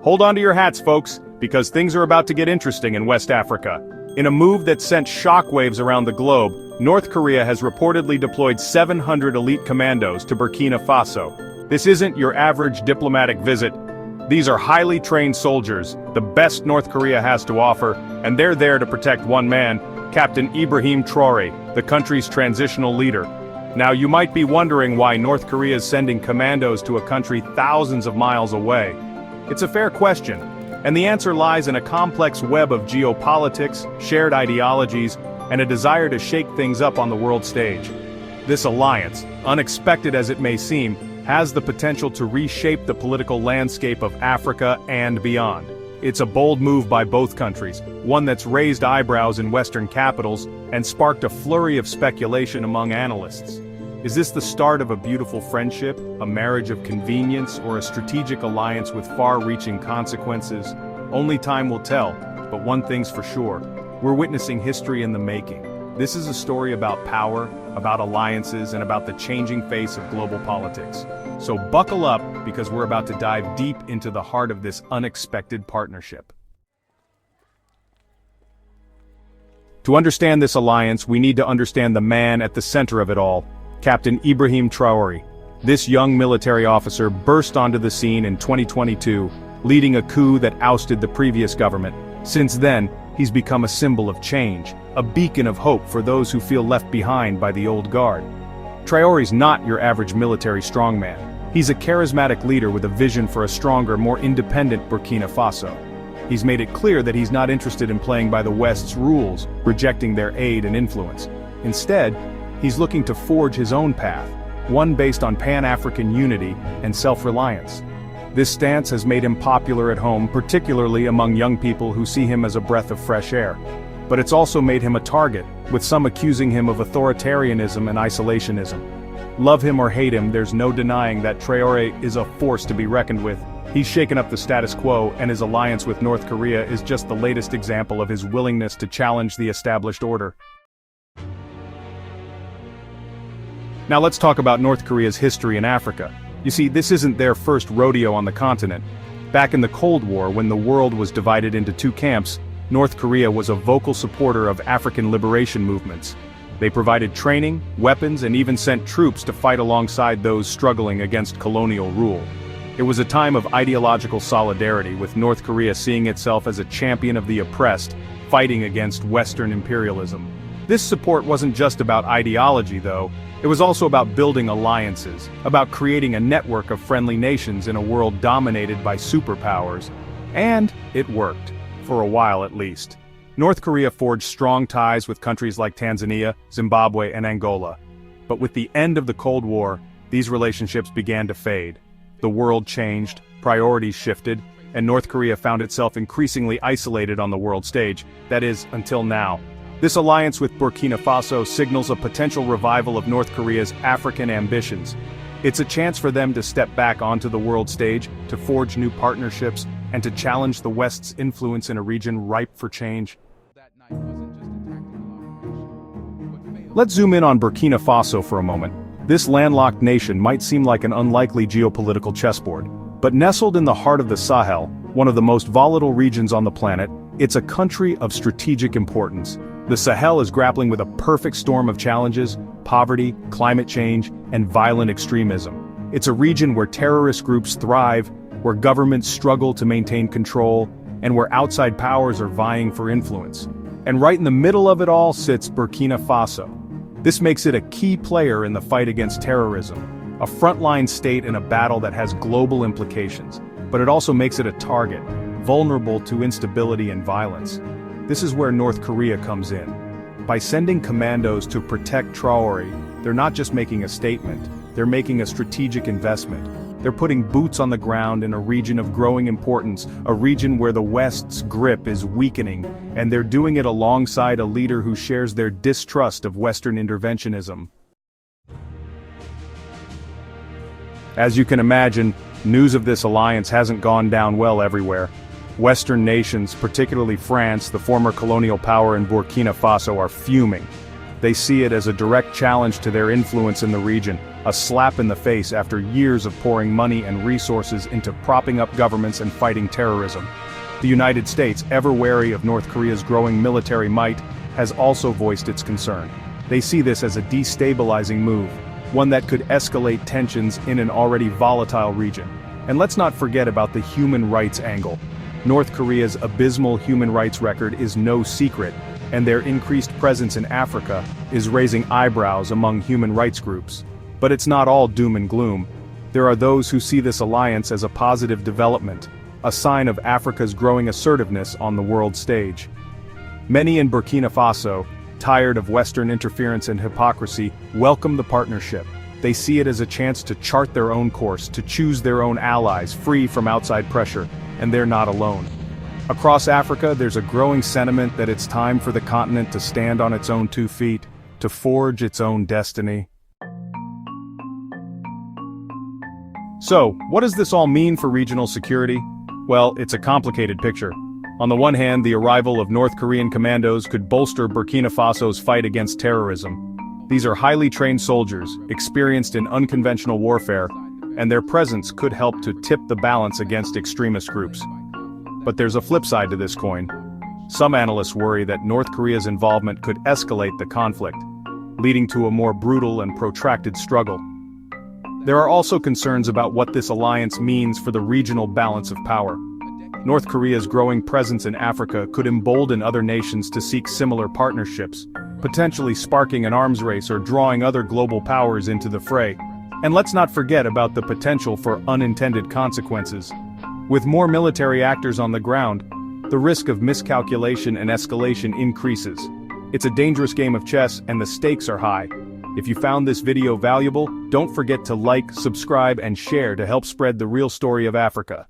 Hold on to your hats, folks, because things are about to get interesting in West Africa. In a move that sent shockwaves around the globe, North Korea has reportedly deployed 700 elite commandos to Burkina Faso. This isn't your average diplomatic visit. These are highly trained soldiers, the best North Korea has to offer, and they're there to protect one man, Captain Ibrahim Traoré, the country's transitional leader. Now you might be wondering why North Korea is sending commandos to a country thousands of miles away. It's a fair question, and the answer lies in a complex web of geopolitics, shared ideologies, and a desire to shake things up on the world stage. This alliance, unexpected as it may seem, has the potential to reshape the political landscape of Africa and beyond. It's a bold move by both countries, one that's raised eyebrows in Western capitals and sparked a flurry of speculation among analysts. Is this the start of a beautiful friendship, a marriage of convenience, or a strategic alliance with far-reaching consequences? Only time will tell, but one thing's for sure, we're witnessing history in the making. This is a story about power, about alliances, and about the changing face of global politics. So buckle up, because we're about to dive deep into the heart of this unexpected partnership. To understand this alliance, we need to understand the man at the center of it all, Captain Ibrahim Traoré. This young military officer burst onto the scene in 2022, leading a coup that ousted the previous government. Since then, he's become a symbol of change, a beacon of hope for those who feel left behind by the old guard. Traoré's not your average military strongman. He's a charismatic leader with a vision for a stronger, more independent Burkina Faso. He's made it clear that he's not interested in playing by the West's rules, rejecting their aid and influence. Instead, he's looking to forge his own path, one based on Pan-African unity and self-reliance. This stance has made him popular at home, particularly among young people who see him as a breath of fresh air. But it's also made him a target, with some accusing him of authoritarianism and isolationism. Love him or hate him, there's no denying that Traoré is a force to be reckoned with. He's shaken up the status quo, and his alliance with North Korea is just the latest example of his willingness to challenge the established order. Now let's talk about North Korea's history in Africa. You see, this isn't their first rodeo on the continent. Back in the Cold War, when the world was divided into two camps, North Korea was a vocal supporter of African liberation movements. They provided training, weapons, and even sent troops to fight alongside those struggling against colonial rule. It was a time of ideological solidarity, with North Korea seeing itself as a champion of the oppressed, fighting against Western imperialism. This support wasn't just about ideology, though. It was also about building alliances, about creating a network of friendly nations in a world dominated by superpowers. And it worked, for a while at least. North Korea forged strong ties with countries like Tanzania, Zimbabwe, and Angola. But with the end of the Cold War, these relationships began to fade. The world changed, priorities shifted, and North Korea found itself increasingly isolated on the world stage, that is, until now. This alliance with Burkina Faso signals a potential revival of North Korea's African ambitions. It's a chance for them to step back onto the world stage, to forge new partnerships, and to challenge the West's influence in a region ripe for change. Let's zoom in on Burkina Faso for a moment. This landlocked nation might seem like an unlikely geopolitical chessboard, but nestled in the heart of the Sahel, one of the most volatile regions on the planet, it's a country of strategic importance. The Sahel is grappling with a perfect storm of challenges: poverty, climate change, and violent extremism. It's a region where terrorist groups thrive, where governments struggle to maintain control, and where outside powers are vying for influence. And right in the middle of it all sits Burkina Faso. This makes it a key player in the fight against terrorism, a frontline state in a battle that has global implications, but it also makes it a target, vulnerable to instability and violence. This is where North Korea comes in. By sending commandos to protect Traoré, they're not just making a statement, they're making a strategic investment. They're putting boots on the ground in a region of growing importance, a region where the West's grip is weakening, and they're doing it alongside a leader who shares their distrust of Western interventionism. As you can imagine, news of this alliance hasn't gone down well everywhere. Western nations, particularly France, the former colonial power in Burkina Faso, are fuming. They see it as a direct challenge to their influence in the region, a slap in the face after years of pouring money and resources into propping up governments and fighting terrorism. The United States, ever wary of North Korea's growing military might, has also voiced its concern. They see this as a destabilizing move, one that could escalate tensions in an already volatile region. And let's not forget about the human rights angle. North Korea's abysmal human rights record is no secret, and their increased presence in Africa is raising eyebrows among human rights groups. But it's not all doom and gloom. There are those who see this alliance as a positive development, a sign of Africa's growing assertiveness on the world stage. Many in Burkina Faso, tired of Western interference and hypocrisy, welcome the partnership. They see it as a chance to chart their own course, to choose their own allies, free from outside pressure, and they're not alone. Across Africa, there's a growing sentiment that it's time for the continent to stand on its own 2 feet, to forge its own destiny. So, what does this all mean for regional security? Well, it's a complicated picture. On the one hand, the arrival of North Korean commandos could bolster Burkina Faso's fight against terrorism. These are highly trained soldiers, experienced in unconventional warfare, and their presence could help to tip the balance against extremist groups. But there's a flip side to this coin. Some analysts worry that North Korea's involvement could escalate the conflict, leading to a more brutal and protracted struggle. There are also concerns about what this alliance means for the regional balance of power. North Korea's growing presence in Africa could embolden other nations to seek similar partnerships, potentially sparking an arms race or drawing other global powers into the fray. And let's not forget about the potential for unintended consequences. With more military actors on the ground, the risk of miscalculation and escalation increases. It's a dangerous game of chess, and the stakes are high. If you found this video valuable, don't forget to like, subscribe, and share to help spread the real story of Africa.